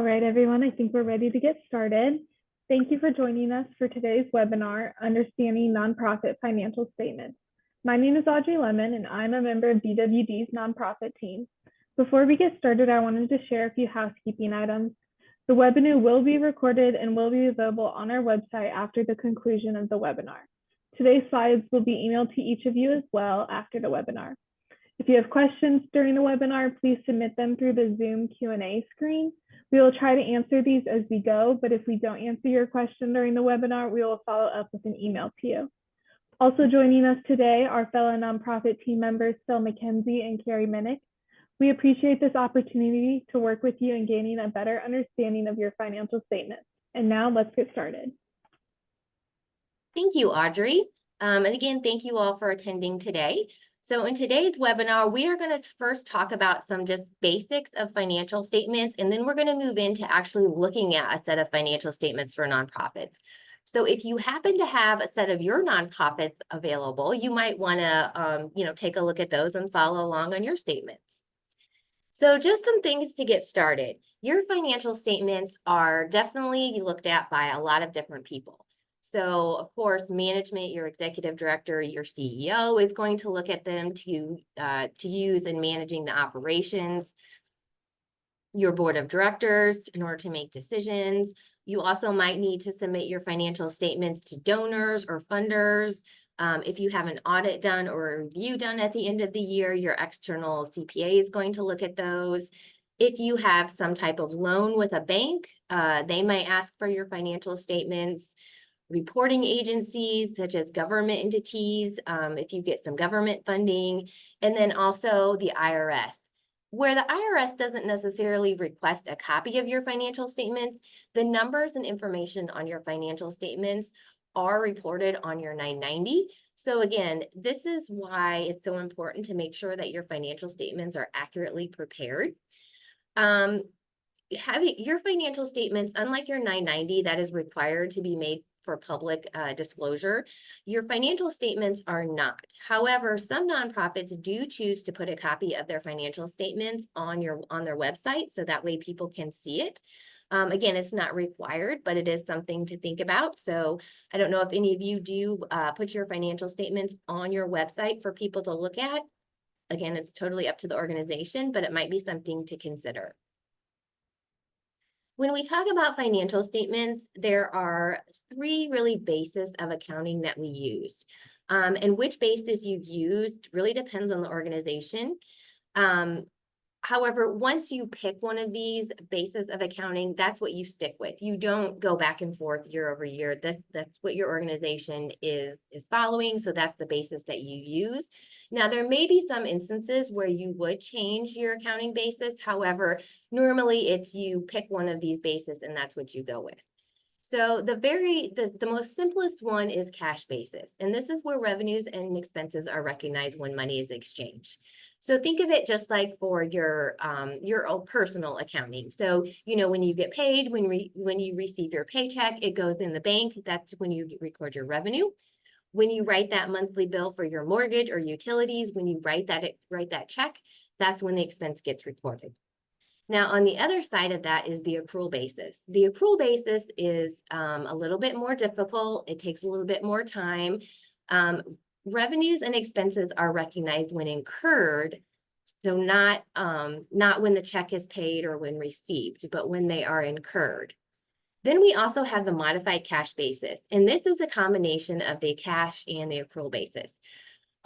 All right, everyone, I think we're ready to get started. Thank you for joining us for today's webinar, Understanding Nonprofit Financial Statements. My name is Audrey Lemon, and I'm a member of DWD's nonprofit team. Before we get started, I wanted to share a few housekeeping items. The webinar will be recorded and will be available on our website after the conclusion of the webinar. Today's slides will be emailed to each of you as well after the webinar. If you have questions during the webinar, please submit them through the Zoom Q&A screen. We will try to answer these as we go, but if we don't answer your question during the webinar, we will follow up with an email to you. Also joining us today are fellow nonprofit team members Phil McKenzie and Carrie Minnick. We appreciate this opportunity to work with you in gaining a better understanding of your financial statements. And now let's get started. Thank you, Audrey. And again, thank you all for attending today. So in today's webinar, we are going to first talk about some just basics of financial statements, and then we're going to move into actually looking at a set of financial statements for nonprofits. So if you happen to have a set of your nonprofits available, you might want to, take a look at those and follow along on your statements. So just some things to get started. Your financial statements are definitely looked at by a lot of different people. So, of course, management, your executive director, your CEO is going to look at them to use in managing the operations. Your board of directors, in order to make decisions. You also might need to submit your financial statements to donors or funders. If you have an audit done or a review done at the end of the year, your external CPA is going to look at those. If you have some type of loan with a bank, they might ask for your financial statements. Reporting agencies such as government entities, if you get some government funding, and then also the IRS. Where the IRS doesn't necessarily request a copy of your financial statements, the numbers and information on your financial statements are reported on your 990. So again, this is why it's so important to make sure that your financial statements are accurately prepared. Having your financial statements, unlike your 990 that is required to be made for public disclosure, your financial statements are not. However, some nonprofits do choose to put a copy of their financial statements on their website, so that way people can see it. Again, it's not required, but it is something to think about. So I don't know if any of you do put your financial statements on your website for people to look at. Again, it's totally up to the organization, but it might be something to consider. When we talk about financial statements, there are three really bases of accounting that we use. And which basis you used really depends on the organization. However, once you pick one of these bases of accounting, that's what you stick with. You don't go back and forth year over year. That's what your organization is following. So that's the basis that you use. Now, there may be some instances where you would change your accounting basis. However, normally it's you pick one of these bases and that's what you go with. So the most simplest one is cash basis. And this is where revenues and expenses are recognized when money is exchanged. So think of it just like for your own personal accounting. So, when you get paid, when you receive your paycheck, it goes in the bank. That's when you record your revenue. When you write that monthly bill for your mortgage or utilities, when you write that check, that's when the expense gets recorded. Now, on the other side of that is the accrual basis. The accrual basis is a little bit more difficult. It takes a little bit more time. Revenues and expenses are recognized when incurred, so not when the check is paid or when received, but when they are incurred. Then we also have the modified cash basis, and this is a combination of the cash and the accrual basis.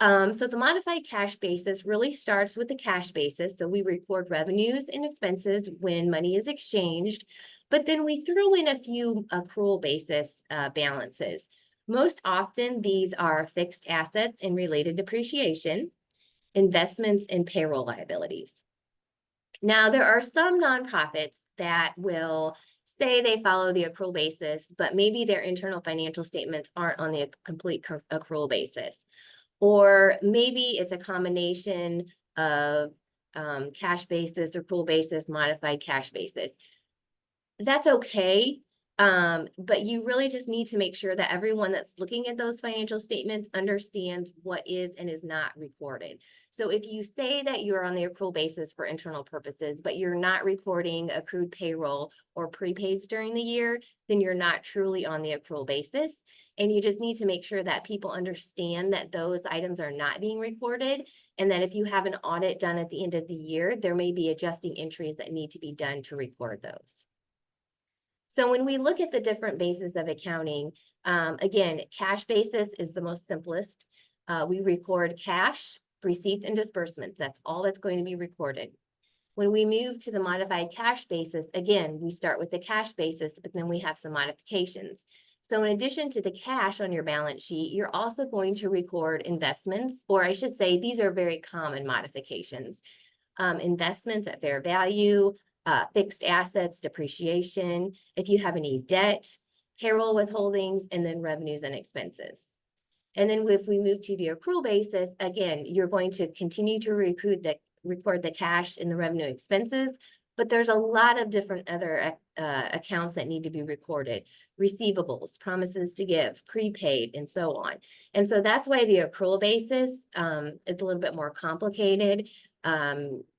So the modified cash basis really starts with the cash basis. So we record revenues and expenses when money is exchanged, but then we throw in a few accrual basis balances. Most often, these are fixed assets and related depreciation, investments, and payroll liabilities. Now, there are some nonprofits that will say they follow the accrual basis, but maybe their internal financial statements aren't on the complete accrual basis. Or maybe it's a combination of cash basis, accrual basis, modified cash basis. That's okay. But you really just need to make sure that everyone that's looking at those financial statements understands what is and is not recorded. So if you say that you're on the accrual basis for internal purposes, but you're not recording accrued payroll or prepaids during the year, then you're not truly on the accrual basis. And you just need to make sure that people understand that those items are not being recorded, and that if you have an audit done at the end of the year, there may be adjusting entries that need to be done to record those. So when we look at the different bases of accounting, again, cash basis is the most simplest. We record cash, receipts, and disbursements. That's all that's going to be recorded. When we move to the modified cash basis, again, we start with the cash basis, but then we have some modifications. So in addition to the cash on your balance sheet, you're also going to record investments, or I should say, these are very common modifications. Investments at fair value, fixed assets, depreciation, if you have any debt, payroll withholdings, and then revenues and expenses. And then if we move to the accrual basis, again, you're going to continue to record the cash and the revenue expenses, but there's a lot of different other accounts that need to be recorded: receivables, promises to give, prepaid, and so on. And so that's why the accrual basis is a little bit more complicated.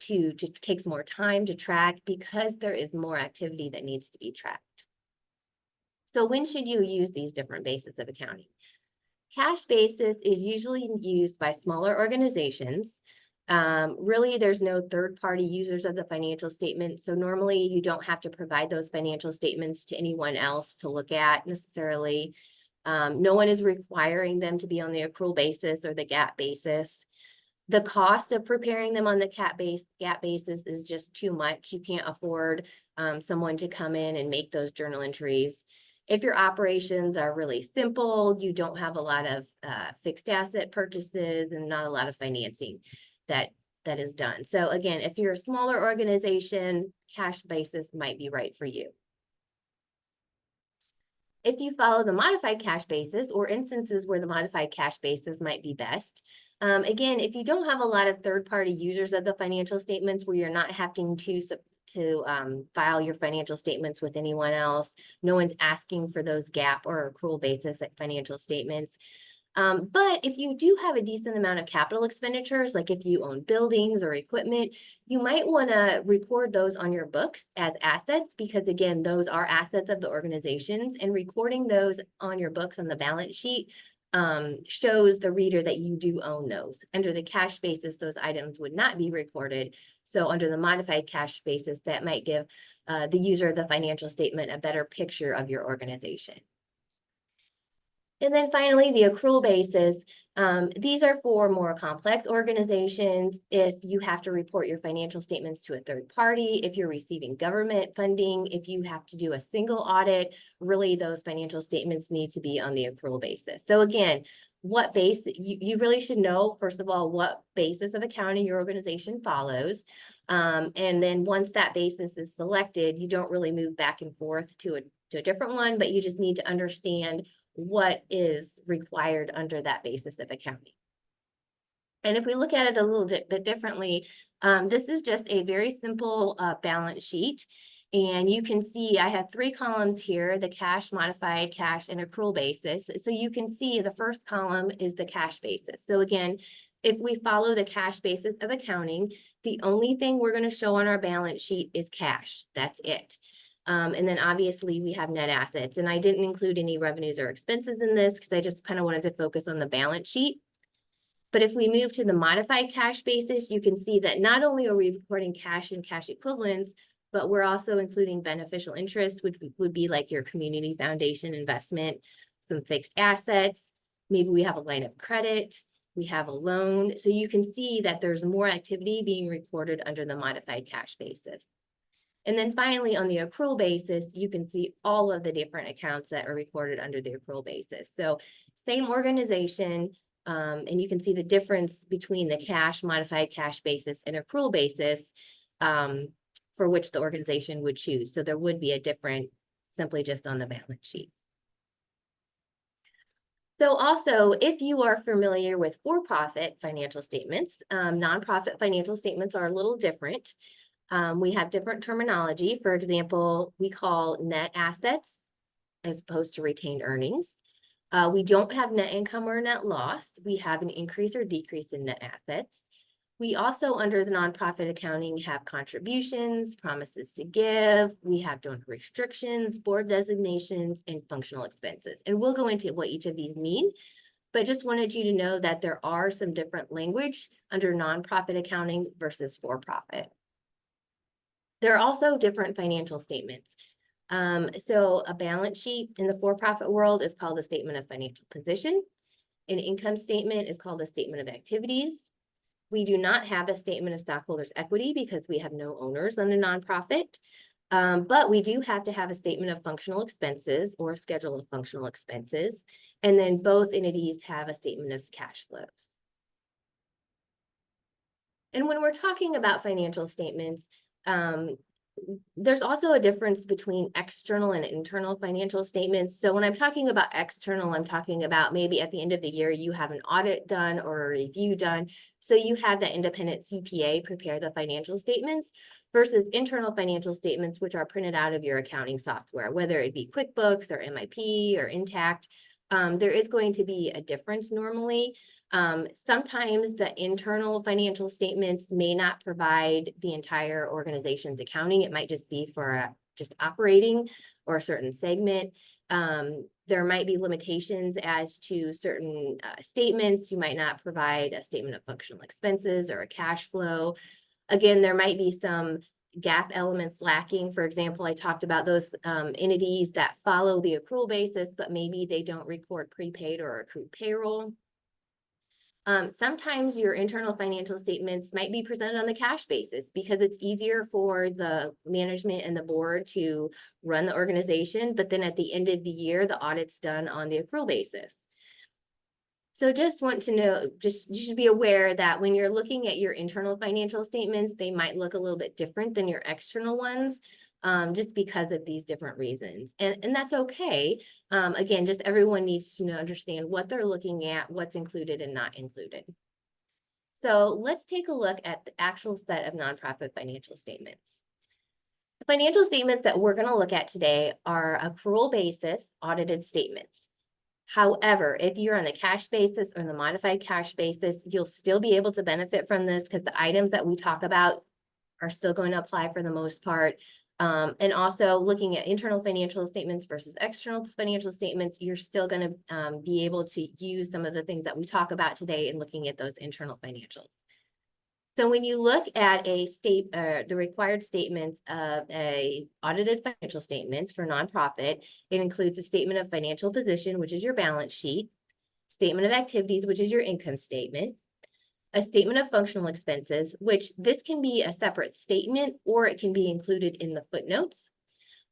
Takes more time to track because there is more activity that needs to be tracked. So when should you use these different bases of accounting? Cash basis is usually used by smaller organizations. Really, there's no third-party users of the financial statement. So normally you don't have to provide those financial statements to anyone else to look at necessarily. No one is requiring them to be on the accrual basis or the GAAP basis. The cost of preparing them on the GAAP basis is just too much. You can't afford someone to come in and make those journal entries. If your operations are really simple, you don't have a lot of fixed asset purchases and not a lot of financing that is done. So again, if you're a smaller organization, cash basis might be right for you. If you follow the modified cash basis, or instances where the modified cash basis might be best, again, if you don't have a lot of third-party users of the financial statements where you're not having to file your financial statements with anyone else, no one's asking for those GAAP or accrual basis financial statements. But if you do have a decent amount of capital expenditures, like if you own buildings or equipment, you might want to record those on your books as assets, because again, those are assets of the organizations, and recording those on your books on the balance sheet shows the reader that you do own those. Under the cash basis, those items would not be recorded. So under the modified cash basis, that might give the user of the financial statement a better picture of your organization. And then finally, the accrual basis. These are for more complex organizations. If you have to report your financial statements to a third party, if you're receiving government funding, if you have to do a single audit, really those financial statements need to be on the accrual basis. So again, what base, you really should know, first of all, what basis of accounting your organization follows. And then once that basis is selected, you don't really move back and forth to a different one, but you just need to understand what is required under that basis of accounting. And if we look at it a little bit differently, this is just a very simple balance sheet. And you can see I have 3 columns here: the cash, modified cash, and accrual basis. So you can see the first column is the cash basis. So again, if we follow the cash basis of accounting, the only thing we're going to show on our balance sheet is cash. That's it. And then obviously we have net assets, and I didn't include any revenues or expenses in this because I just kind of wanted to focus on the balance sheet. But if we move to the modified cash basis, you can see that not only are we reporting cash and cash equivalents, but we're also including beneficial interest, which would be like your community foundation investment, some fixed assets. Maybe we have a line of credit, we have a loan. So you can see that there's more activity being recorded under the modified cash basis. And then finally, on the accrual basis, you can see all of the different accounts that are recorded under the accrual basis. So same organization, and you can see the difference between the cash, modified cash basis, and accrual basis for which the organization would choose. So there would be a difference simply just on the balance sheet. So also, if you are familiar with for-profit financial statements, nonprofit financial statements are a little different. We have different terminology. For example, we call net assets as opposed to retained earnings. We don't have net income or net loss. We have an increase or decrease in net assets. We also, under the nonprofit accounting, have contributions, promises to give. We have donor restrictions, board designations, and functional expenses. And we'll go into what each of these mean, but just wanted you to know that there are some different language under nonprofit accounting versus for-profit. There are also different financial statements. So a balance sheet in the for-profit world is called a statement of financial position. An income statement is called a statement of activities. We do not have a statement of stockholders' equity because we have no owners on a nonprofit. But we do have to have a statement of functional expenses or a schedule of functional expenses. And then both entities have a statement of cash flows. And when we're talking about financial statements, there's also a difference between external and internal financial statements. So when I'm talking about external, I'm talking about maybe at the end of the year, you have an audit done or a review done. So you have that independent CPA prepare the financial statements versus internal financial statements, which are printed out of your accounting software, whether it be QuickBooks or MIP or Intact. There is going to be a difference normally. Sometimes the internal financial statements may not provide the entire organization's accounting. It might just be for just operating or a certain segment. There might be limitations as to certain statements. You might not provide a statement of functional expenses or a cash flow. Again, there might be some GAAP elements lacking. For example, I talked about those entities that follow the accrual basis, but maybe they don't record prepaid or accrued payroll. Sometimes your internal financial statements might be presented on the cash basis because it's easier for the management and the board to run the organization, but then at the end of the year, the audit's done on the accrual basis. So just want to know, you should be aware that when you're looking at your internal financial statements, they might look a little bit different than your external ones. Just because of these different reasons. And that's okay. Again, just everyone needs to understand what they're looking at, what's included and not included. So let's take a look at the actual set of nonprofit financial statements. The financial statements that we're going to look at today are accrual basis audited statements. However, if you're on the cash basis or the modified cash basis, you'll still be able to benefit from this because the items that we talk about are still going to apply for the most part. And also looking at internal financial statements versus external financial statements, you're still going to be able to use some of the things that we talk about today in looking at those internal financials. So when you look at the required statements of a audited financial statements for nonprofit, it includes a statement of financial position, which is your balance sheet, statement of activities, which is your income statement, a statement of functional expenses, which this can be a separate statement or it can be included in the footnotes,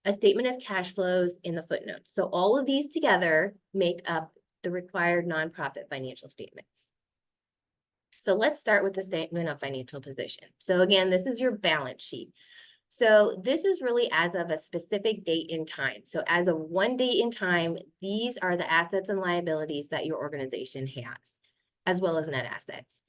a statement of cash flows in the footnotes. So all of these together make up the required nonprofit financial statements. So let's start with the statement of financial position. So again, this is your balance sheet. So this is really as of a specific date in time. So as of one date in time, these are the assets and liabilities that your organization has, as well as net assets.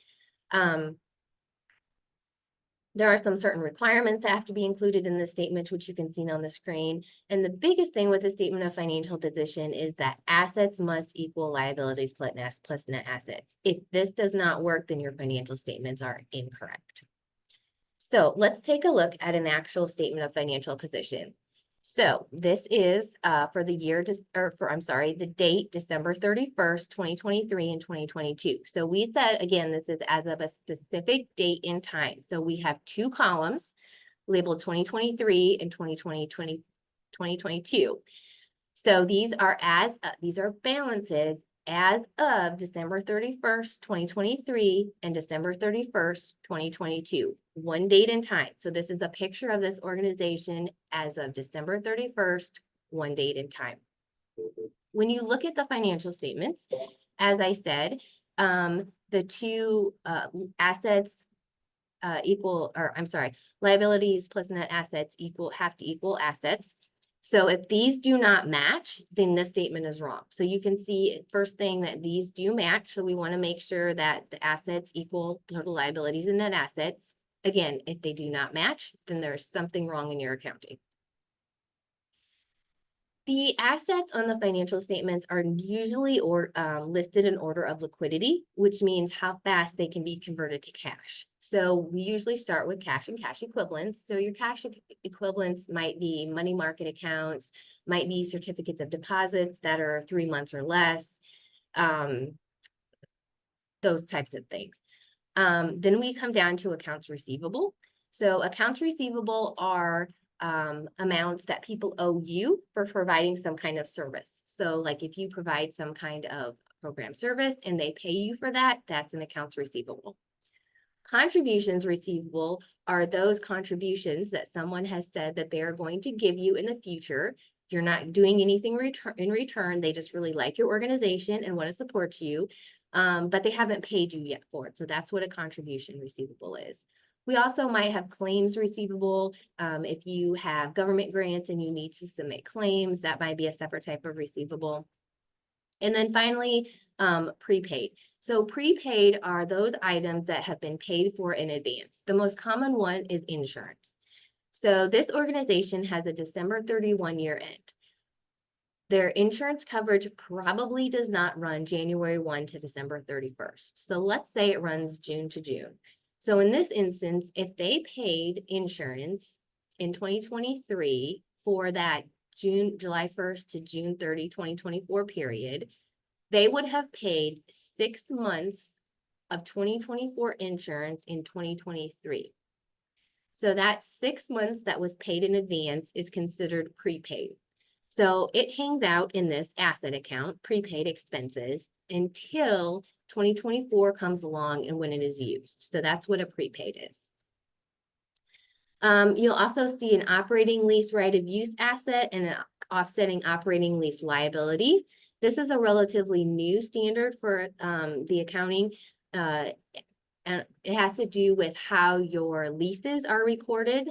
There are some certain requirements that have to be included in the statement, which you can see on the screen. And the biggest thing with the statement of financial position is that assets must equal liabilities plus net assets. If this does not work, then your financial statements are incorrect. So let's take a look at an actual statement of financial position. So this is for the year, the date December 31st, 2023 and 2022. So we said, again, this is as of a specific date in time. So we have two columns labeled 2023 and 2022. So these are balances as of December 31st, 2023 and December 31st, 2022, one date and time. So this is a picture of this organization as of December 31st, one date and time. When you look at the financial statements, as I said, the two liabilities plus net assets have to equal assets. So if these do not match, then this statement is wrong. So you can see first thing that these do match. So we want to make sure that the assets equal total liabilities and net assets. Again, if they do not match, then there's something wrong in your accounting. The assets on the financial statements are usually listed in order of liquidity, which means how fast they can be converted to cash. So we usually start with cash and cash equivalents. So your cash equivalents might be money market accounts, might be certificates of deposits that are 3 months or less, those types of things. Then we come down to accounts receivable. So accounts receivable are amounts that people owe you for providing some kind of service. So like if you provide some kind of program service and they pay you for that, that's an accounts receivable. Contributions receivable are those contributions that someone has said that they are going to give you in the future. You're not doing anything in return. They just really like your organization and want to support you, but they haven't paid you yet for it. So that's what a contribution receivable is. We also might have claims receivable. If you have government grants and you need to submit claims, that might be a separate type of receivable. And then finally, prepaid. So prepaid are those items that have been paid for in advance. The most common one is insurance. So this organization has a December 31 year end. Their insurance coverage probably does not run January 1 to December 31st. So let's say it runs June to June. So in this instance, if they paid insurance in 2023 for that July 1st to June 30, 2024 period, they would have paid 6 months of 2024 insurance in 2023. So that 6 months that was paid in advance is considered prepaid. So it hangs out in this asset account, prepaid expenses, until 2024 comes along and when it is used. So that's what a prepaid is. You'll also see an operating lease right of use asset and an offsetting operating lease liability. This is a relatively new standard for the accounting. And it has to do with how your leases are recorded.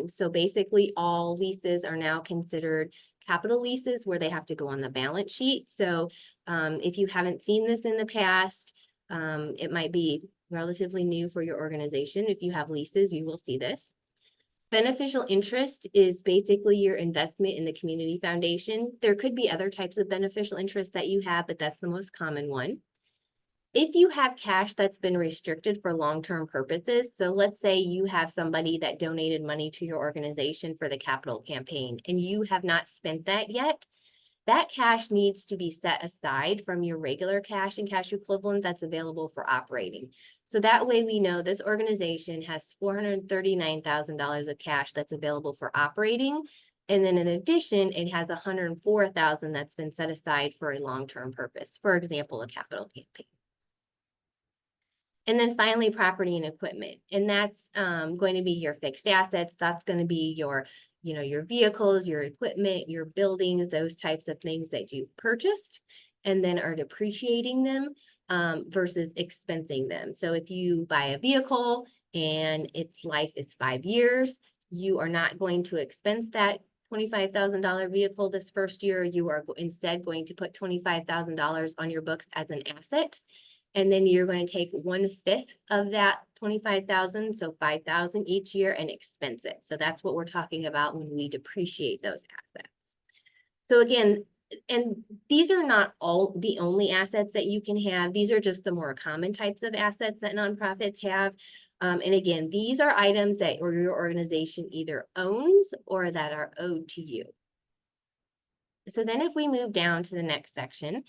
So basically all leases are now considered capital leases where they have to go on the balance sheet. So if you haven't seen this in the past, it might be relatively new for your organization. If you have leases, you will see this. Beneficial interest is basically your investment in the community foundation. There could be other types of beneficial interest that you have, but that's the most common one. If you have cash that's been restricted for long-term purposes, so let's say you have somebody that donated money to your organization for the capital campaign and you have not spent that yet, that cash needs to be set aside from your regular cash and cash equivalent that's available for operating. So that way we know this organization has $439,000 of cash that's available for operating. And then in addition, it has $104,000 that's been set aside for a long-term purpose, for example, a capital campaign. And then finally, property and equipment. And that's going to be your fixed assets. That's going to be your, your vehicles, your equipment, your buildings, those types of things that you've purchased and then are depreciating them versus expensing them. So if you buy a vehicle and its life is 5 years, you are not going to expense that $25,000 vehicle this first year. You are instead going to put $25,000 on your books as an asset. And then you're going to take 1/5 of that 25,000, so 5,000 each year, and expense it. So that's what we're talking about when we depreciate those assets. So again, and these are not all the only assets that you can have. These are just the more common types of assets that nonprofits have. And again, these are items that your organization either owns or that are owed to you. So then if we move down to the next section,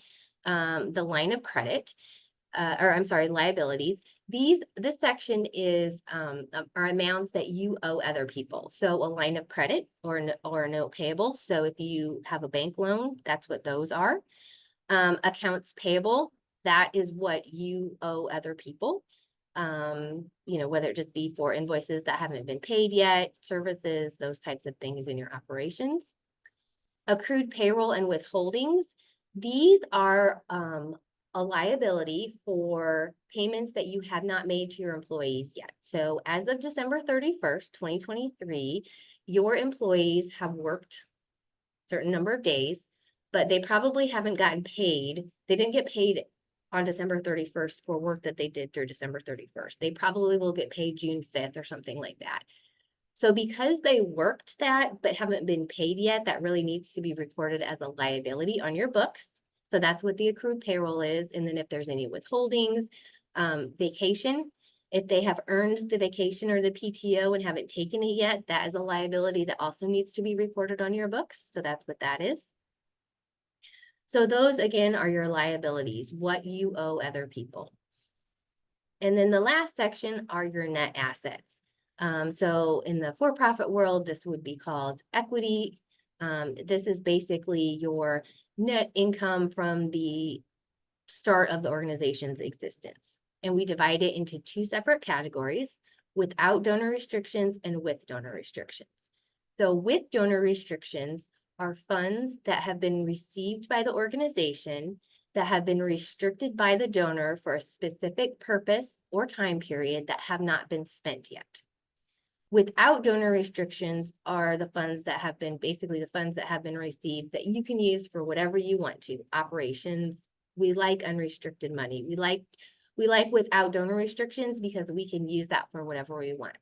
the line of credit, liabilities. This section is are amounts that you owe other people. So a line of credit or a note payable. So if you have a bank loan, that's what those are. Accounts payable, that is what you owe other people. Whether it just be for invoices that haven't been paid yet, services, those types of things in your operations. Accrued payroll and withholdings, these are a liability for payments that you have not made to your employees yet. So as of December 31st, 2023, your employees have worked a certain number of days, but they probably haven't gotten paid. They didn't get paid on December 31st for work that they did through December 31st. They probably will get paid June 5th or something like that. So because they worked that but haven't been paid yet, that really needs to be recorded as a liability on your books. So that's what the accrued payroll is. And then if there's any withholdings, vacation, if they have earned the vacation or the PTO and haven't taken it yet, that is a liability that also needs to be recorded on your books. So that's what that is. So those again are your liabilities, what you owe other people. And then the last section are your net assets. So in the for-profit world, this would be called equity. This is basically your net income from the start of the organization's existence. And we divide it into two separate categories, without donor restrictions and with donor restrictions. So with donor restrictions are funds that have been received by the organization that have been restricted by the donor for a specific purpose or time period that have not been spent yet. Without donor restrictions are the funds that have been, basically the funds that have been received that you can use for whatever you want to, operations. We like unrestricted money. We like without donor restrictions because we can use that for whatever we want.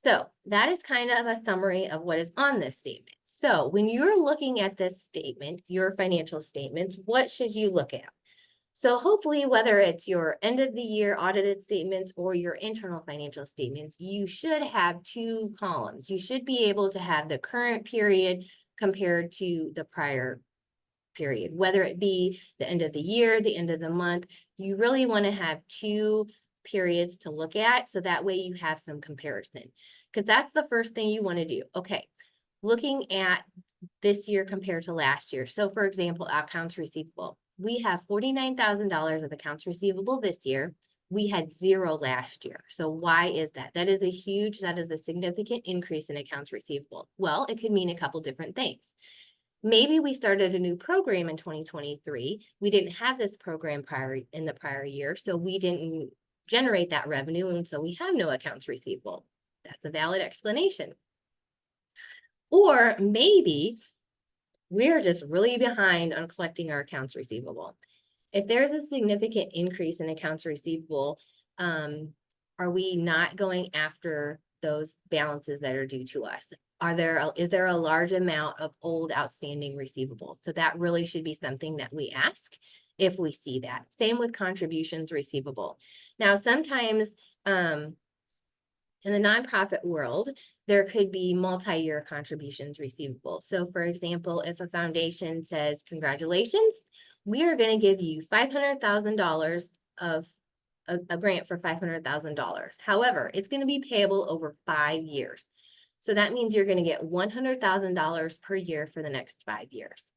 So that is kind of a summary of what is on this statement. So when you're looking at this statement, your financial statements, what should you look at? So hopefully, whether it's your end of the year audited statements or your internal financial statements, you should have two columns. You should be able to have the current period compared to the prior period, whether it be the end of the year, the end of the month. You really want to have two periods to look at, so that way you have some comparison, because that's the first thing you want to do. Okay, looking at this year compared to last year. So for example, accounts receivable. We have $49,000 of accounts receivable this year. We had 0 last year. So why is that? That is a significant increase in accounts receivable. Well, it could mean a couple different things. Maybe we started a new program in 2023. We didn't have this program in the prior year, so we didn't generate that revenue, and so we have no accounts receivable. That's a valid explanation. Or maybe we're just really behind on collecting our accounts receivable. If there's a significant increase in accounts receivable, are we not going after those balances that are due to us? Is there a large amount of old outstanding receivables? So that really should be something that we ask if we see that. Same with contributions receivable. Now, sometimes in the nonprofit world, there could be multi-year contributions receivable. So for example, if a foundation says, congratulations, we are going to give you $500,000 of a grant for $500,000. However, it's going to be payable over 5 years. So that means you're going to get $100,000 per year for the next 5 years.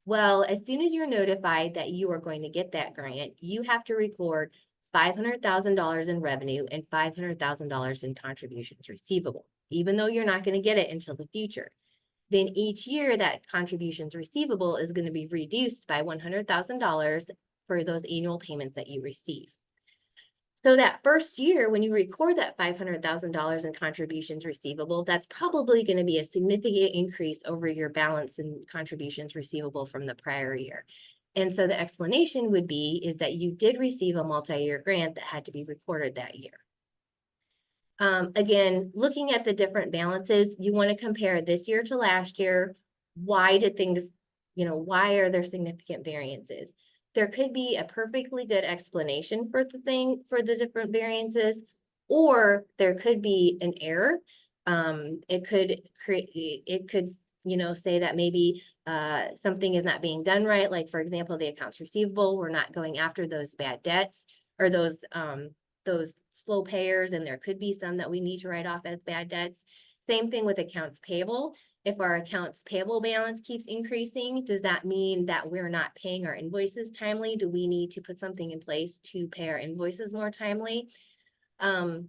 Well, as soon as you're notified that you are going to get that grant, you have to record $500,000 in revenue and $500,000 in contributions receivable, even though you're not going to get it until the future. Then each year that contributions receivable is going to be reduced by $100,000 for those annual payments that you receive. So that first year, when you record that $500,000 in contributions receivable, that's probably going to be a significant increase over your balance in contributions receivable from the prior year. And so the explanation would be is that you did receive a multi-year grant that had to be recorded that year. Again, looking at the different balances, you want to compare this year to last year. Why did things, why are there significant variances? There could be a perfectly good explanation for the different variances, or there could be an error. It could say that maybe something is not being done right. Like for example, the accounts receivable, we're not going after those bad debts or those slow payers, and there could be some that we need to write off as bad debts. Same thing with accounts payable. If our accounts payable balance keeps increasing, does that mean that we're not paying our invoices timely? Do we need to put something in place to pay our invoices more timely? So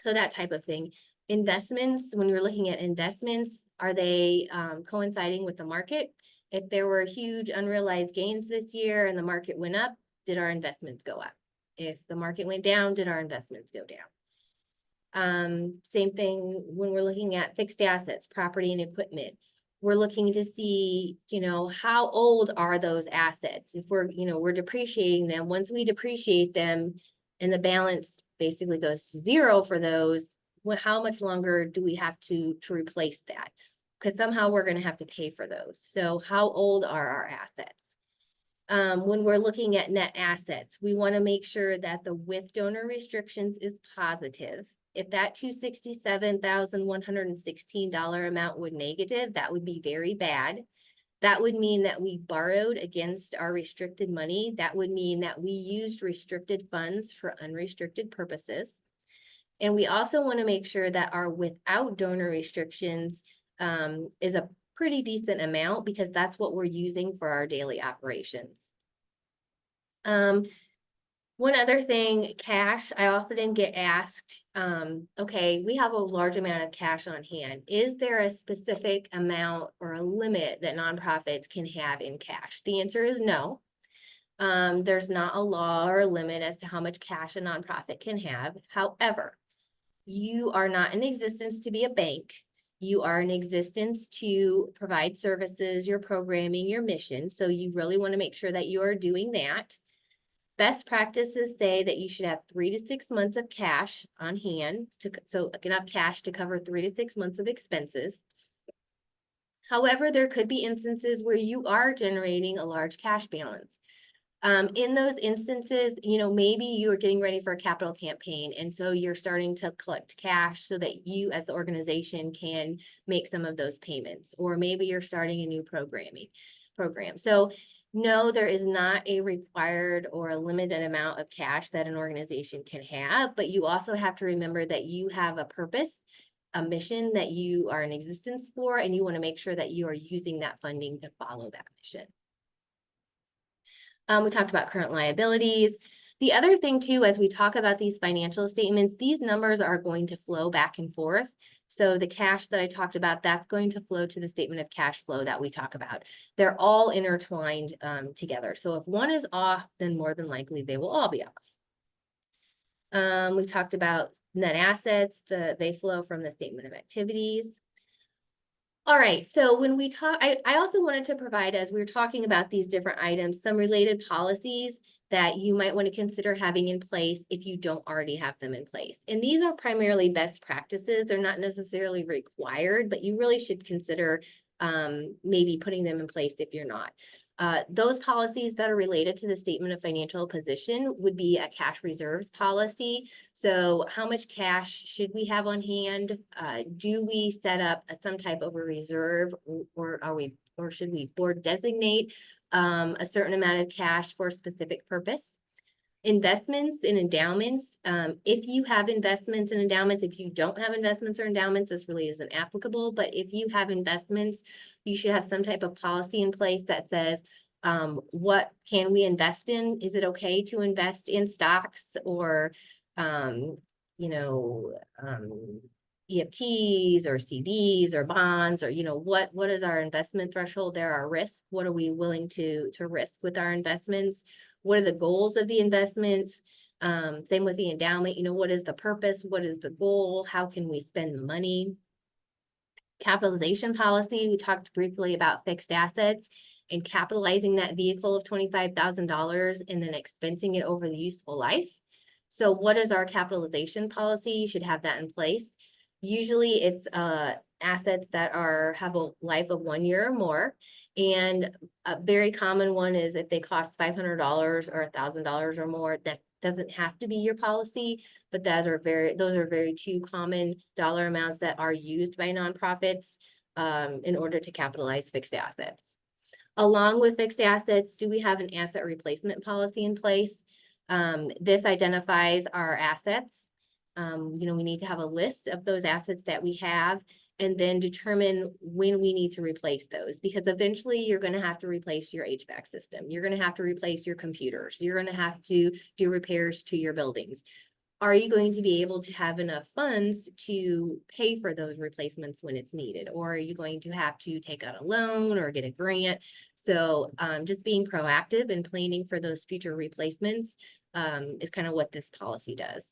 that type of thing. Investments, when we're looking at investments, are they coinciding with the market? If there were huge unrealized gains this year and the market went up, did our investments go up? If the market went down, did our investments go down? Same thing when we're looking at fixed assets, property and equipment. We're looking to see, how old are those assets? If we're depreciating them, once we depreciate them and the balance basically goes to 0 for those, how much longer do we have to replace that? Because somehow we're gonna have to pay for those. So how old are our assets? When we're looking at net assets, we want to make sure that the with donor restrictions is positive. If that $267,116 amount would negative, that would be very bad. That would mean that we borrowed against our restricted money. That would mean that we used restricted funds for unrestricted purposes. And we also want to make sure that our without donor restrictions is a pretty decent amount, because that's what we're using for our daily operations. One other thing, cash, I often get asked, okay, we have a large amount of cash on hand. Is there a specific amount or a limit that nonprofits can have in cash? The answer is no. There's not a law or a limit as to how much cash a nonprofit can have. However, you are not in existence to be a bank. You are in existence to provide services, your programming, your mission. So you really want to make sure that you are doing that. Best practices say that you should have 3 to 6 months of cash on hand, so enough cash to cover 3 to 6 months of expenses. However, there could be instances where you are generating a large cash balance. In those instances, maybe you are getting ready for a capital campaign, and so you're starting to collect cash so that you as the organization can make some of those payments, or maybe you're starting a new program. So no, there is not a required or a limited amount of cash that an organization can have, but you also have to remember that you have a purpose, a mission that you are in existence for, and you want to make sure that you are using that funding to follow that mission. We talked about current liabilities. The other thing too, as we talk about these financial statements, these numbers are going to flow back and forth. So the cash that I talked about, that's going to flow to the statement of cash flow that we talk about. They're all intertwined together. So if one is off, then more than likely they will all be off. We talked about net assets, they flow from the statement of activities. All right, so when we talk, I also wanted to provide, as we were talking about these different items, some related policies that you might want to consider having in place if you don't already have them in place. And these are primarily best practices. They're not necessarily required, but you really should consider maybe putting them in place if you're not. Those policies that are related to the statement of financial position would be a cash reserves policy. So how much cash should we have on hand? Do we set up some type of a reserve, or should we board designate a certain amount of cash for a specific purpose? Investments and endowments. If you have investments and endowments, if you don't have investments or endowments, this really isn't applicable. But if you have investments, you should have some type of policy in place that says, what can we invest in? Is it okay to invest in stocks or, EFTs or CDs or bonds, or, what is our investment threshold there, our risk? What are we willing to risk with our investments? What are the goals of the investments? Same with the endowment, what is the purpose? What is the goal? How can we spend the money? Capitalization policy, we talked briefly about fixed assets and capitalizing that vehicle of $25,000 and then expensing it over the useful life. So what is our capitalization policy? You should have that in place. Usually it's assets that have a life of 1 year or more. And a very common one is if they cost $500 or $1,000 or more, that doesn't have to be your policy, but those are very two common dollar amounts that are used by nonprofits in order to capitalize fixed assets. Along with fixed assets, do we have an asset replacement policy in place? This identifies our assets. We need to have a list of those assets that we have, and then determine when we need to replace those, because eventually you're going to have to replace your HVAC system. You're going to have to replace your computers. You're going to have to do repairs to your buildings. Are you going to be able to have enough funds to pay for those replacements when it's needed? Or are you going to have to take out a loan or get a grant? So just being proactive and planning for those future replacements is kind of what this policy does.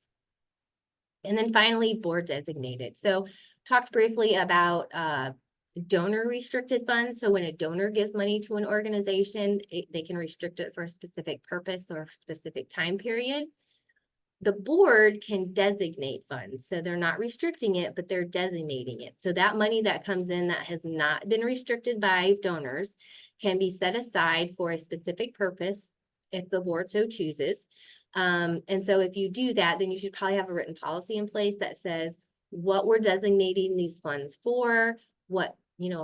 And then finally, board designated. So talked briefly about donor restricted funds. So when a donor gives money to an organization, they can restrict it for a specific purpose or a specific time period. The board can designate funds, so they're not restricting it, but they're designating it. So that money that comes in that has not been restricted by donors can be set aside for a specific purpose if the board so chooses. And so if you do that, then you should probably have a written policy in place that says what we're designating these funds for, what,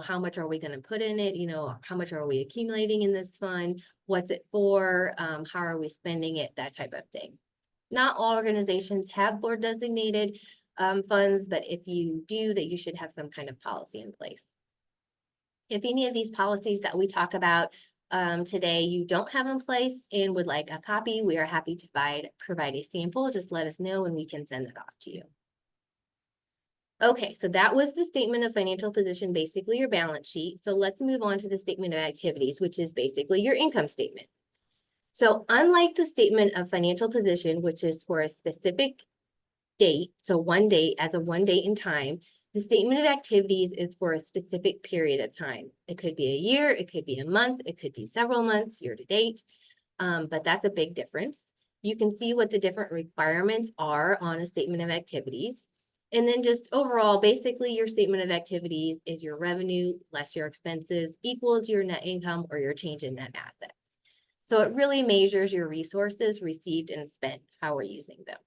how much are we going to put in it? How much are we accumulating in this fund? What's it for? How are we spending it? That type of thing. Not all organizations have board designated funds, but if you do, that you should have some kind of policy in place. If any of these policies that we talk about today you don't have in place and would like a copy, we are happy to provide a sample. Just let us know and we can send it off to you. Okay, so that was the statement of financial position, basically your balance sheet. So let's move on to the statement of activities, which is basically your income statement. So unlike the statement of financial position, which is for a specific date, so one date as of one date in time, the statement of activities is for a specific period of time. It could be a year, it could be a month, it could be several months, year to date, but that's a big difference. You can see what the different requirements are on a statement of activities. And then just overall, basically your statement of activities is your revenue less your expenses equals your net income or your change in net assets. So it really measures your resources received and spent, how we're using them.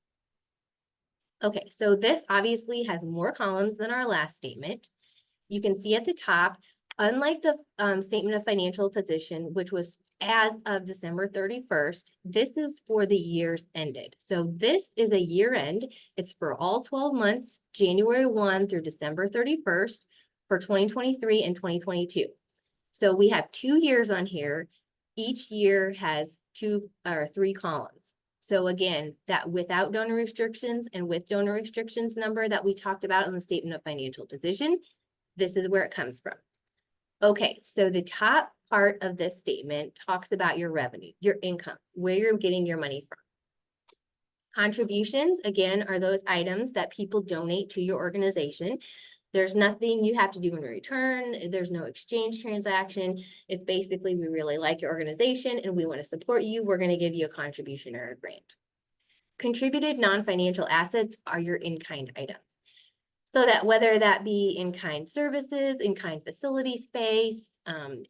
Okay, so this obviously has more columns than our last statement. You can see at the top, unlike the statement of financial position, which was as of December 31st, this is for the years ended. So this is a year end. It's for all 12 months, January 1 through December 31st for 2023 and 2022. So we have 2 years on here. Each year has 2 or 3 columns. So again, that without donor restrictions and with donor restrictions number that we talked about in the statement of financial position, this is where it comes from. Okay, so the top part of this statement talks about your revenue, your income, where you're getting your money from. Contributions, again, are those items that people donate to your organization. There's nothing you have to do in return. There's no exchange transaction. It's basically, we really like your organization and we want to support you. We're going to give you a contribution or a grant. Contributed non-financial assets are your in-kind items. So that whether that be in-kind services, in-kind facility space,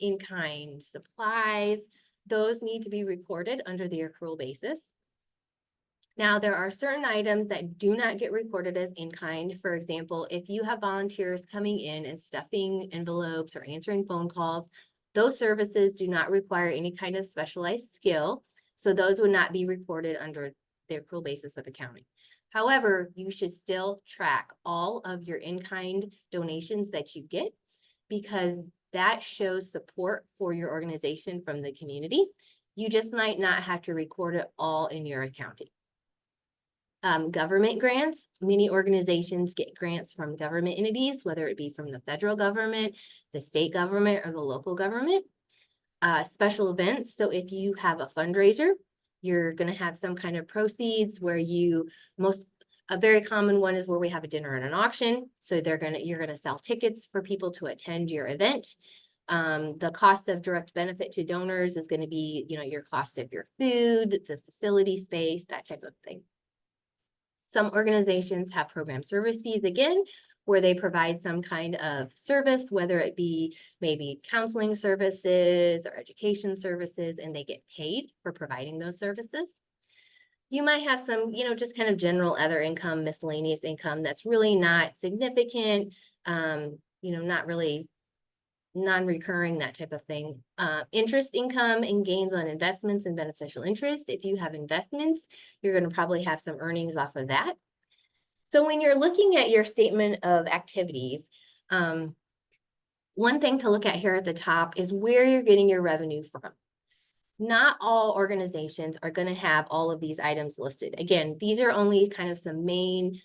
in-kind supplies, those need to be recorded under the accrual basis. Now, there are certain items that do not get recorded as in-kind. For example, if you have volunteers coming in and stuffing envelopes or answering phone calls, those services do not require any kind of specialized skill. So those would not be recorded under the accrual basis of accounting. However, you should still track all of your in-kind donations that you get because that shows support for your organization from the community. You just might not have to record it all in your accounting. Government grants, many organizations get grants from government entities, whether it be from the federal government, the state government, or the local government. Special events, so if you have a fundraiser, you're going to have some kind of proceeds where a very common one is where we have a dinner and an auction. So you're going to sell tickets for people to attend your event. The cost of direct benefit to donors is going to be, your cost of your food, the facility space, that type of thing. Some organizations have program service fees, again, where they provide some kind of service, whether it be maybe counseling services or education services, and they get paid for providing those services. You might have some, just kind of general other income, miscellaneous income that's really not significant, not really non-recurring, that type of thing. Interest income and gains on investments and beneficial interest. If you have investments, you're going to probably have some earnings off of that. So when you're looking at your statement of activities, one thing to look at here at the top is where you're getting your revenue from. Not all organizations are going to have all of these items listed. Again, these are only kind of some main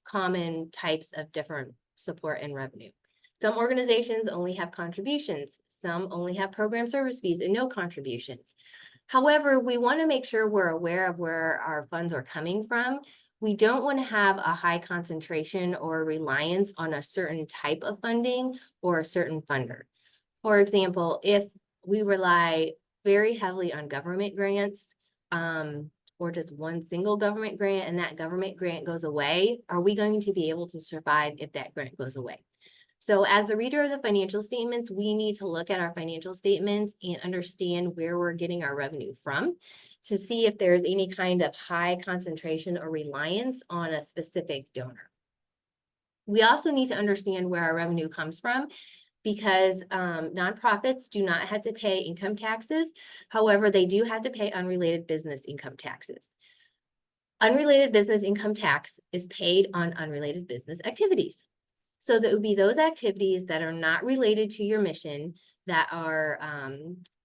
common types of different support and revenue. Some organizations only have contributions. Some only have program service fees and no contributions. However, we want to make sure we're aware of where our funds are coming from. We don't want to have a high concentration or reliance on a certain type of funding or a certain funder. For example, if we rely very heavily on government grants, or just one single government grant and that government grant goes away, are we going to be able to survive if that grant goes away? So as the reader of the financial statements, we need to look at our financial statements and understand where we're getting our revenue from to see if there's any kind of high concentration or reliance on a specific donor. We also need to understand where our revenue comes from because nonprofits do not have to pay income taxes. However, they do have to pay unrelated business income taxes. Unrelated business income tax is paid on unrelated business activities. So that would be those activities that are not related to your mission, that are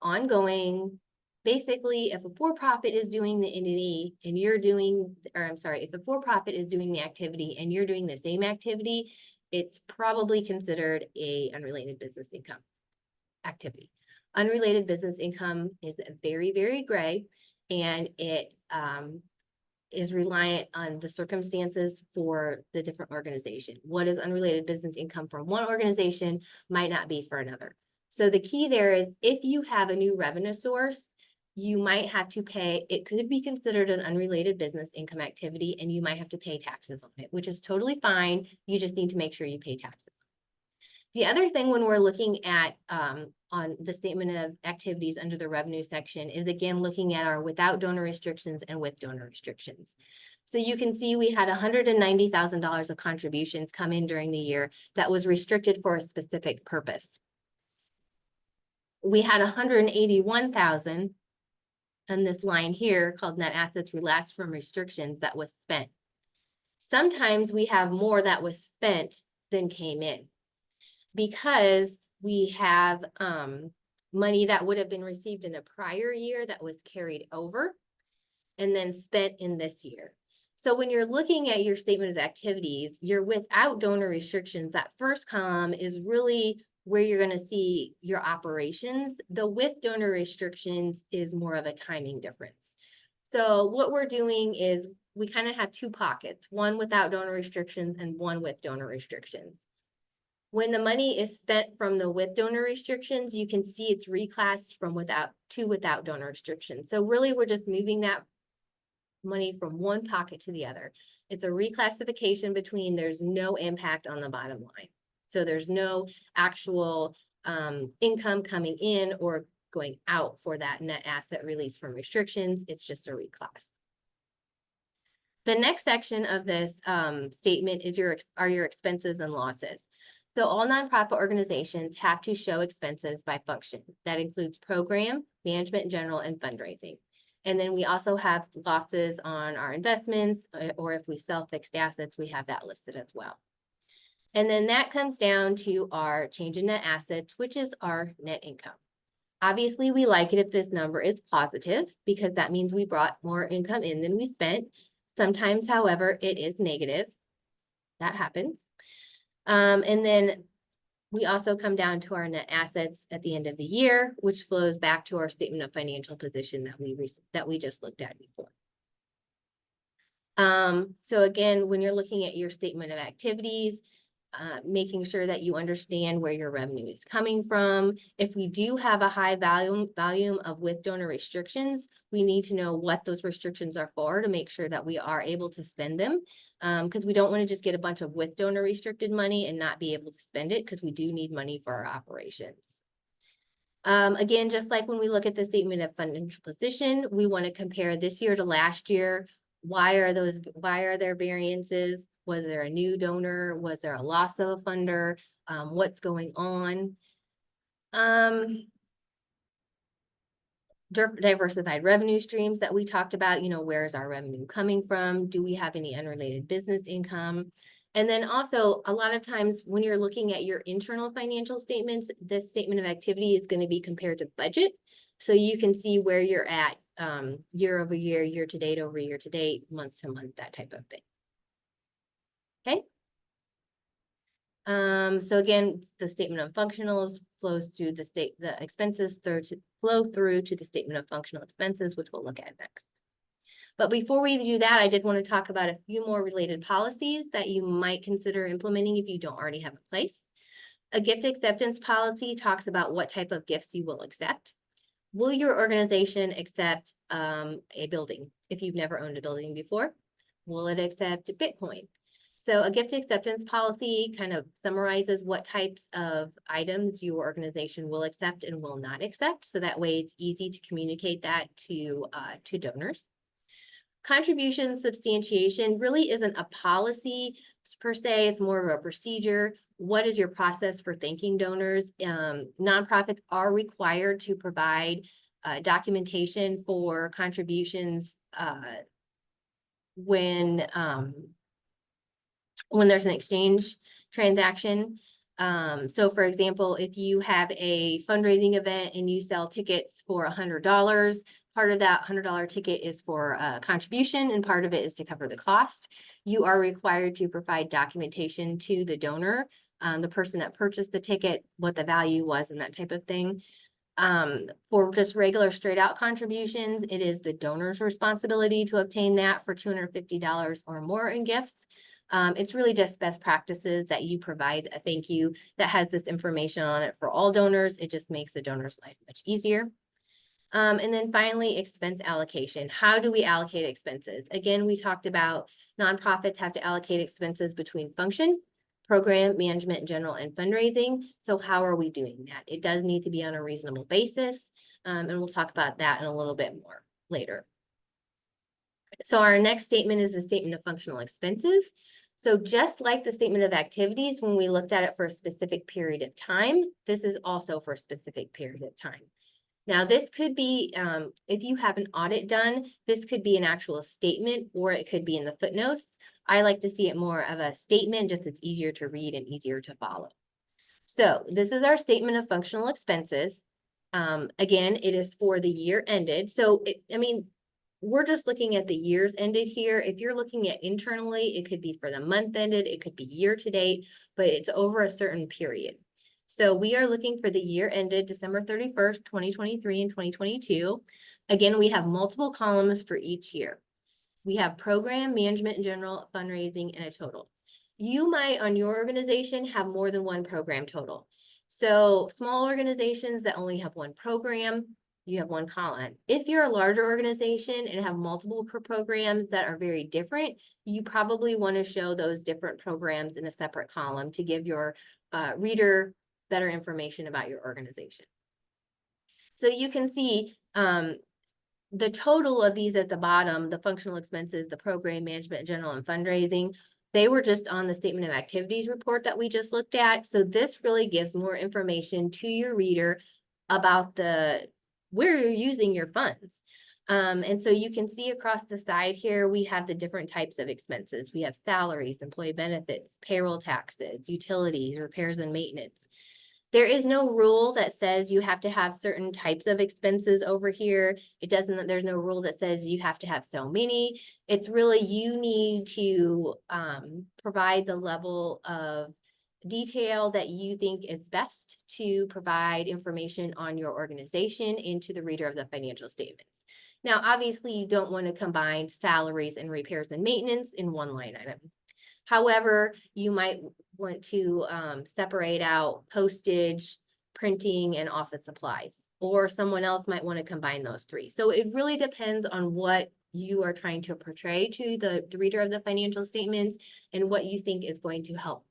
ongoing. Basically, if a for-profit is doing the entity and you're doing, or I'm sorry, if a for-profit is doing the activity and you're doing the same activity, it's probably considered a unrelated business income activity. Unrelated business income is very, very gray, and it is reliant on the circumstances for the different organization. What is unrelated business income from one organization might not be for another. So the key there is if you have a new revenue source, you might have to pay, it could be considered an unrelated business income activity, and you might have to pay taxes on it, which is totally fine. You just need to make sure you pay taxes. The other thing when we're looking at on the statement of activities under the revenue section is again looking at our without donor restrictions and with donor restrictions. So you can see we had $190,000 of contributions come in during the year that was restricted for a specific purpose. We had 181,000 on this line here called net assets relaxed from restrictions that was spent. Sometimes we have more that was spent than came in, because we have money that would have been received in a prior year that was carried over and then spent in this year. So when you're looking at your statement of activities, your without donor restrictions, that first column is really where you're going to see your operations. The with donor restrictions is more of a timing difference. So what we're doing is we kind of have two pockets, one without donor restrictions and one with donor restrictions. When the money is spent from the with donor restrictions, you can see it's reclassed from without donor restrictions. So really we're just moving that money from one pocket to the other. It's a reclassification between, there's no impact on the bottom line. So there's no actual income coming in or going out for that net asset release from restrictions. It's just a reclass. The next section of this statement is your expenses and losses. So all nonprofit organizations have to show expenses by function. That includes program, management in general, and fundraising. And then we also have losses on our investments, or if we sell fixed assets, we have that listed as well. And then that comes down to our change in net assets, which is our net income. Obviously, we like it if this number is positive because that means we brought more income in than we spent. Sometimes, however, it is negative. That happens. And then we also come down to our net assets at the end of the year, which flows back to our statement of financial position that we just looked at before. So again, when you're looking at your statement of activities, making sure that you understand where your revenue is coming from. If we do have a high volume of with donor restrictions, we need to know what those restrictions are for to make sure that we are able to spend them, because we don't want to just get a bunch of with donor restricted money and not be able to spend it, because we do need money for our operations. Again, just like when we look at the statement of financial position, we want to compare this year to last year. Why are there variances? Was there a new donor? Was there a loss of a funder? What's going on? Diversified revenue streams that we talked about, where's our revenue coming from? Do we have any unrelated business income? And then also a lot of times when you're looking at your internal financial statements, this statement of activity is going to be compared to budget. So you can see where you're at year over year, year to date over year to date, month to month, that type of thing. Okay. So again, the statement of functionals flows through the expenses flow through to the statement of functional expenses, which we'll look at next. But before we do that, I did want to talk about a few more related policies that you might consider implementing if you don't already have a place. A gift acceptance policy talks about what type of gifts you will accept. Will your organization accept a building? if you've never owned a building before. Will it accept Bitcoin? So a gift acceptance policy kind of summarizes what types of items your organization will accept and will not accept. So that way it's easy to communicate that to donors. Contribution substantiation really isn't a policy per se, it's more of a procedure. What is your process for thanking donors? Nonprofits are required to provide documentation for contributions when there's an exchange transaction. So for example, if you have a fundraising event and you sell tickets for $100, part of that $100 ticket is for a contribution and part of it is to cover the cost. You are required to provide documentation to the donor, the person that purchased the ticket, what the value was and that type of thing. For just regular straight out contributions, it is the donor's responsibility to obtain that for $250 or more in gifts. It's really just best practices that you provide a thank you that has this information on it for all donors. It just makes the donor's life much easier. And then finally, expense allocation. How do we allocate expenses? Again, we talked about nonprofits have to allocate expenses between function, program, management, general, and fundraising. So how are we doing that? It does need to be on a reasonable basis. And we'll talk about that in a little bit more later. So our next statement is the statement of functional expenses. So just like the statement of activities, when we looked at it for a specific period of time, this is also for a specific period of time. Now, this could be, if you have an audit done, this could be an actual statement or it could be in the footnotes. I like to see it more of a statement, just it's easier to read and easier to follow. So this is our statement of functional expenses. Again, it is for the year ended. So, we're just looking at the years ended here. If you're looking at internally, it could be for the month ended, it could be year to date, but it's over a certain period. So we are looking for the year ended December 31st, 2023 and 2022. Again, we have multiple columns for each year. We have program, management, and general, fundraising, and a total. You might, on your organization, have more than one program total. So small organizations that only have one program, you have one column. If you're a larger organization and have multiple programs that are very different, you probably want to show those different programs in a separate column to give your reader better information about your organization. So you can see the total of these at the bottom, the functional expenses, the program, management, general, and fundraising, they were just on the statement of activities report that we just looked at. So this really gives more information to your reader about where you're using your funds. And so you can see across the side here, we have the different types of expenses. We have salaries, employee benefits, payroll taxes, utilities, repairs and maintenance. There is no rule that says you have to have certain types of expenses over here. There's no rule that says you have to have so many. It's really, you need to provide the level of detail that you think is best to provide information on your organization into the reader of the financial statements. Now, obviously, you don't want to combine salaries and repairs and maintenance in one line item. However, you might want to separate out postage, printing, and office supplies, or someone else might want to combine those three. So it really depends on what you are trying to portray to the reader of the financial statements and what you think is going to help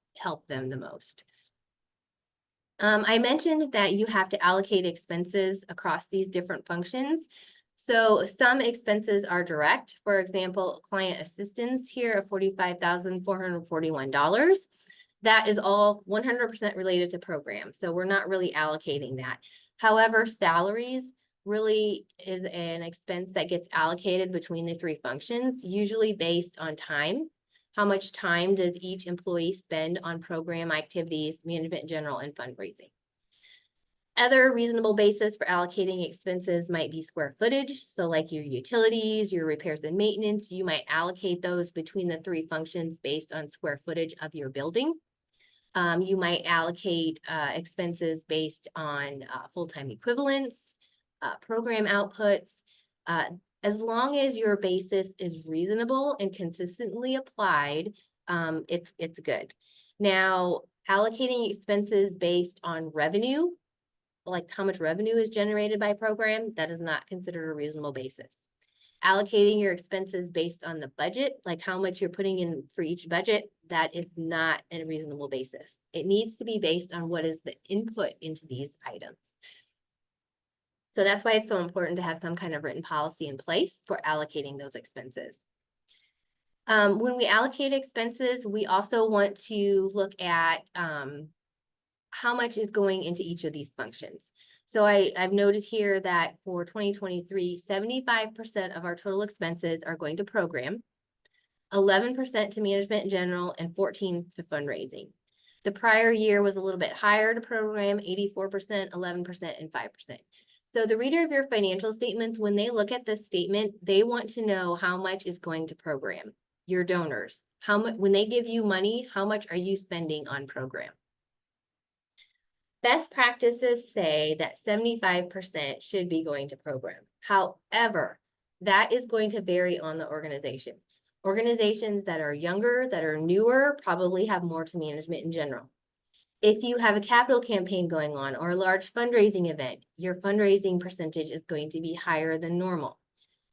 them the most. I mentioned that you have to allocate expenses across these different functions. So some expenses are direct. For example, client assistance here of $45,441. That is all 100% related to program. So we're not really allocating that. However, salaries really is an expense that gets allocated between the three functions, usually based on time. How much time does each employee spend on program activities, management, general, and fundraising? Other reasonable basis for allocating expenses might be square footage. So like your utilities, your repairs and maintenance, you might allocate those between the three functions based on square footage of your building. You might allocate expenses based on full-time equivalents, program outputs. As long as your basis is reasonable and consistently applied, it's good. Now, allocating expenses based on revenue, like how much revenue is generated by program, that is not considered a reasonable basis. Allocating your expenses based on the budget, like how much you're putting in for each budget, that is not a reasonable basis. It needs to be based on what is the input into these items. So that's why it's so important to have some kind of written policy in place for allocating those expenses. When we allocate expenses, we also want to look at how much is going into each of these functions. So I've noted here that for 2023, 75% of our total expenses are going to program, 11% to management in general, and 14% to fundraising. The prior year was a little bit higher to program, 84%, 11%, and 5%. So the reader of your financial statements, when they look at this statement, they want to know how much is going to program. Your donors, how much, when they give you money, how much are you spending on program? Best practices say that 75% should be going to program. However, that is going to vary on the organization. Organizations that are younger, that are newer, probably have more to management in general. If you have a capital campaign going on or a large fundraising event, your fundraising percentage is going to be higher than normal.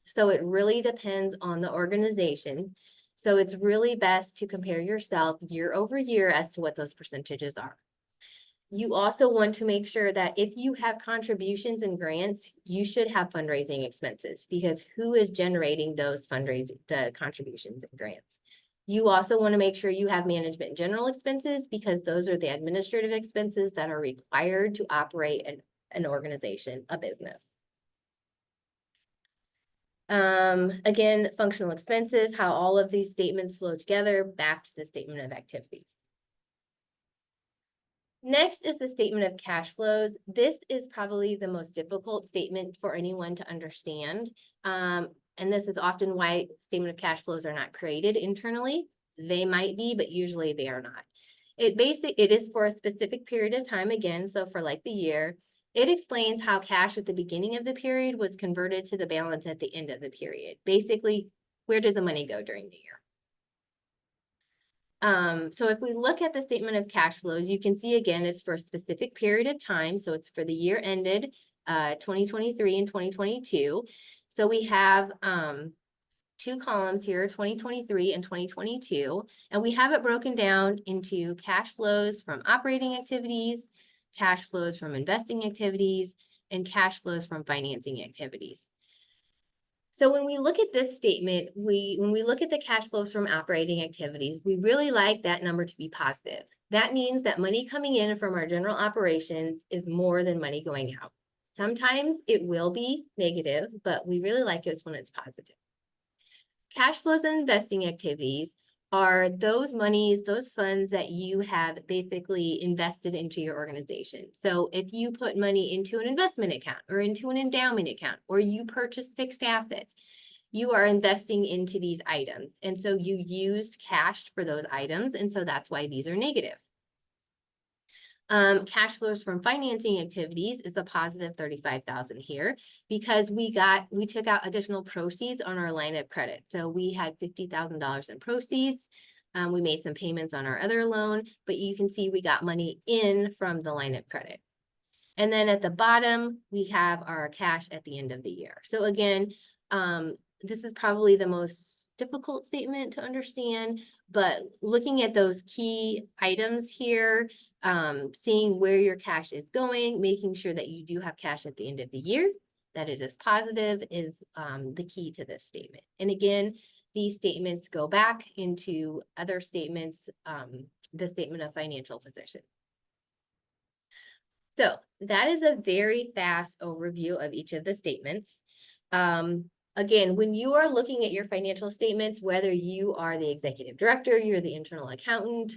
So it really depends on the organization. So it's really best to compare yourself year over year as to what those percentages are. You also want to make sure that if you have contributions and grants, you should have fundraising expenses, because who is generating those the contributions and grants? You also want to make sure you have management and general expenses, because those are the administrative expenses that are required to operate an organization, a business. Again, functional expenses, how all of these statements flow together back to the statement of activities. Next is the statement of cash flows. This is probably the most difficult statement for anyone to understand. And this is often why statement of cash flows are not created internally. They might be, but usually they are not. It is for a specific period of time again. So for like the year, it explains how cash at the beginning of the period was converted to the balance at the end of the period. Basically, where did the money go during the year? So if we look at the statement of cash flows, you can see again, it's for a specific period of time. So it's for the year ended 2023 and 2022. So we have two columns here, 2023 and 2022, and we have it broken down into cash flows from operating activities, cash flows from investing activities, and cash flows from financing activities. So when we look at this statement, when we look at the cash flows from operating activities, we really like that number to be positive. That means that money coming in from our general operations is more than money going out. Sometimes it will be negative, but we really like it when it's positive. Cash flows and investing activities are those monies, those funds that you have basically invested into your organization. So if you put money into an investment account or into an endowment account, or you purchase fixed assets, you are investing into these items. And so you used cash for those items. And so that's why these are negative. Cash flows from financing activities is a positive 35,000 here, because we took out additional proceeds on our line of credit. So we had $50,000 in proceeds. We made some payments on our other loan, but you can see we got money in from the line of credit. And then at the bottom, we have our cash at the end of the year. So again, this is probably the most difficult statement to understand, but looking at those key items here, seeing where your cash is going, making sure that you do have cash at the end of the year, that it is positive, is the key to this statement. And again, these statements go back into other statements, the statement of financial position. So that is a very fast overview of each of the statements. Again, when you are looking at your financial statements, whether you are the executive director, you're the internal accountant,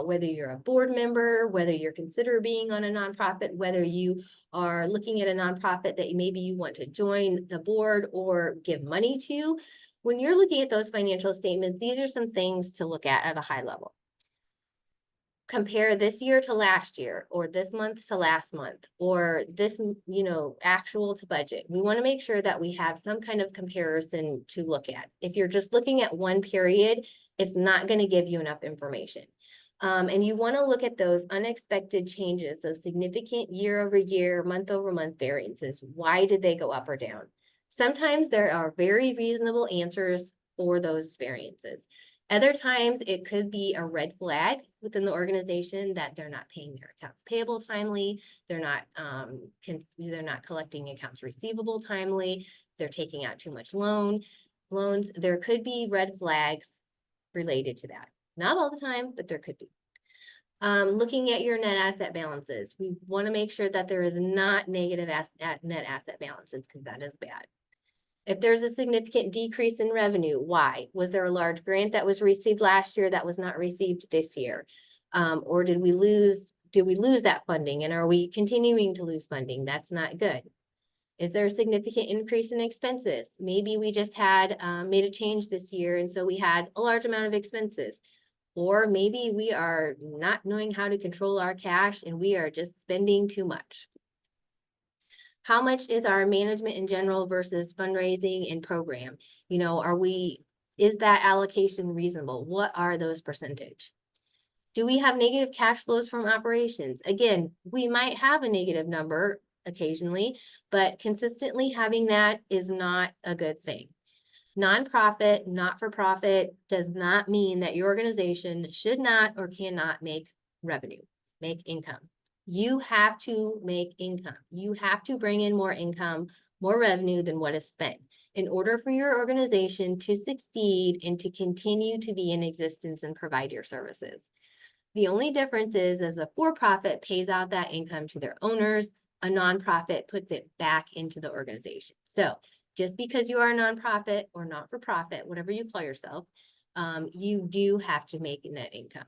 whether you're a board member, whether you're considering being on a nonprofit, whether you are looking at a nonprofit that maybe you want to join the board or give money to, when you're looking at those financial statements, these are some things to look at a high level. Compare this year to last year, or this month to last month, or this, actual to budget. We want to make sure that we have some kind of comparison to look at. If you're just looking at one period, it's not going to give you enough information. And you want to look at those unexpected changes, those significant year over year, month over month variances. Why did they go up or down? Sometimes there are very reasonable answers for those variances. Other times it could be a red flag within the organization that they're not paying their accounts payable timely, they're not collecting accounts receivable timely, they're taking out too much loans. There could be red flags related to that. Not all the time, but there could be. Looking at your net asset balances, we want to make sure that there is not negative net asset balances, because that is bad. If there's a significant decrease in revenue, why? Was there a large grant that was received last year that was not received this year? Or did we lose that funding, and are we continuing to lose funding? That's not good. Is there a significant increase in expenses? Maybe we just had made a change this year, and so we had a large amount of expenses. Or maybe we are not knowing how to control our cash and we are just spending too much. How much is our management in general versus fundraising and program? You know, is that allocation reasonable? What are those percentage? Do we have negative cash flows from operations? Again, we might have a negative number occasionally, but consistently having that is not a good thing. Nonprofit, not-for-profit does not mean that your organization should not or cannot make revenue, make income. You have to make income. You have to bring in more income, more revenue than what is spent in order for your organization to succeed and to continue to be in existence and provide your services. The only difference is, as a for-profit pays out that income to their owners, a nonprofit puts it back into the organization. So just because you are a nonprofit or not-for-profit, whatever you call yourself, you do have to make net income,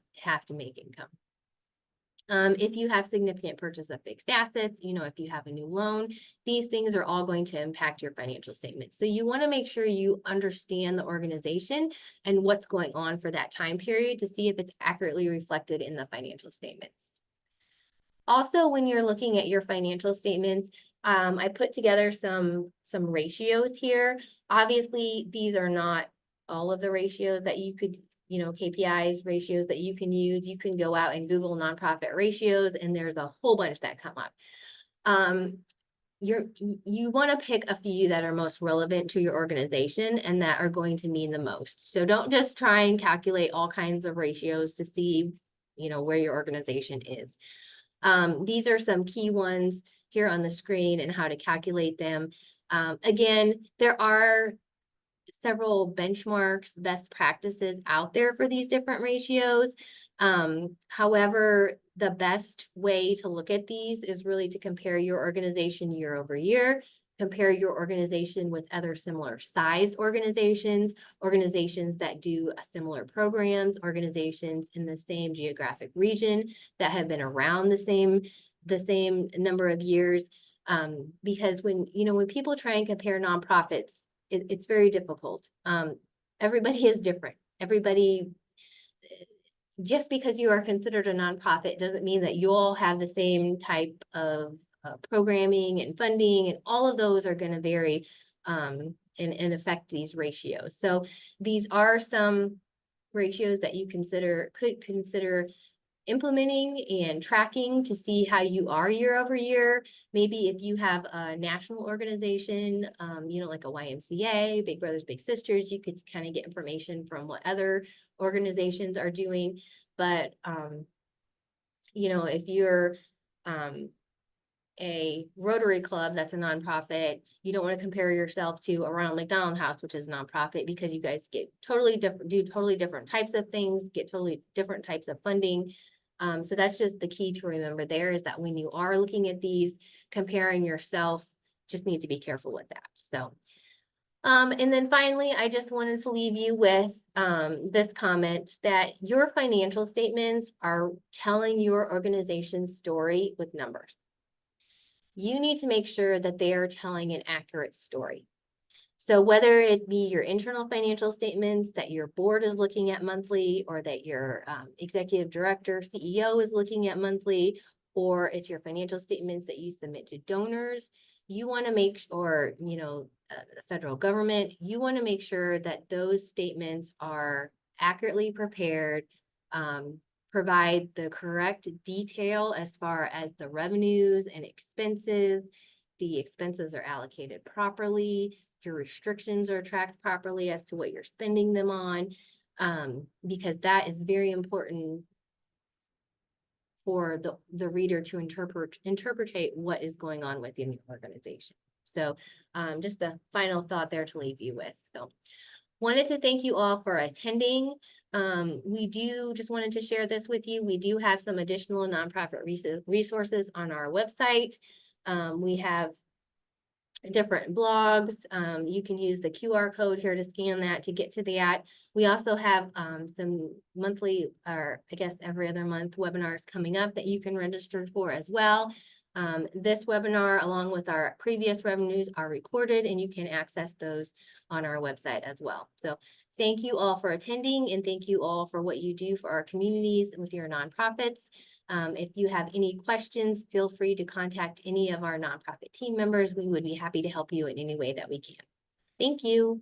If you have significant purchase of fixed assets, you know, if you have a new loan, these things are all going to impact your financial statements. So you want to make sure you understand the organization and what's going on for that time period to see if it's accurately reflected in the financial statements. Also, when you're looking at your financial statements, I put together some ratios here. Obviously, these are not all of the ratios that you could, KPIs, ratios that you can use. You can go out and Google nonprofit ratios, and there's a whole bunch that come up. You want to pick a few that are most relevant to your organization and that are going to mean the most. So don't just try and calculate all kinds of ratios to see, where your organization is. These are some key ones here on the screen and how to calculate them. Again, there are several benchmarks, best practices out there for these different ratios. However, the best way to look at these is really to compare your organization year over year, compare your organization with other similar size organizations that do similar programs, organizations in the same geographic region that have been around the same number of years. Because when people try and compare nonprofits, it's very difficult. Everybody is different. Just because you are considered a nonprofit doesn't mean that you all have the same type of programming and funding, and all of those are going to vary and affect these ratios. So these are some ratios that you could consider implementing and tracking to see how you are year over year. Maybe if you have a national organization, like a YMCA, Big Brothers Big Sisters, you could kind of get information from what other organizations are doing. But if you're a Rotary Club that's a nonprofit, you don't want to compare yourself to a Ronald McDonald House, which is a nonprofit, because you guys do totally different types of things, get totally different types of funding. So that's just the key to remember there, is that when you are looking at these, comparing yourself, just need to be careful with that. So, and then finally, I just wanted to leave you with this comment that your financial statements are telling your organization's story with numbers. You need to make sure that they are telling an accurate story. So whether it be your internal financial statements that your board is looking at monthly, or that your executive director, CEO is looking at monthly, or it's your financial statements that you submit to donors, you want to make sure, the federal government, you want to make sure that those statements are accurately prepared, provide the correct detail as far as the revenues and expenses. The expenses are allocated properly. your restrictions are tracked properly as to what you're spending them on. Because that is very important for the reader to interpretate what is going on within your organization. So just a final thought there to leave you with. So wanted to thank you all for attending. We do just wanted to share this with you. We do have some additional nonprofit resources on our website. We have different blogs. You can use the QR code here to scan that to get to that. We also have some monthly, or I guess every other month, webinars coming up that you can register for as well. This webinar, along with our previous revenues, are recorded, and you can access those on our website as well. So thank you all for attending, and thank you all for what you do for our communities with your nonprofits. If you have any questions, feel free to contact any of our nonprofit team members. We would be happy to help you in any way that we can. Thank you.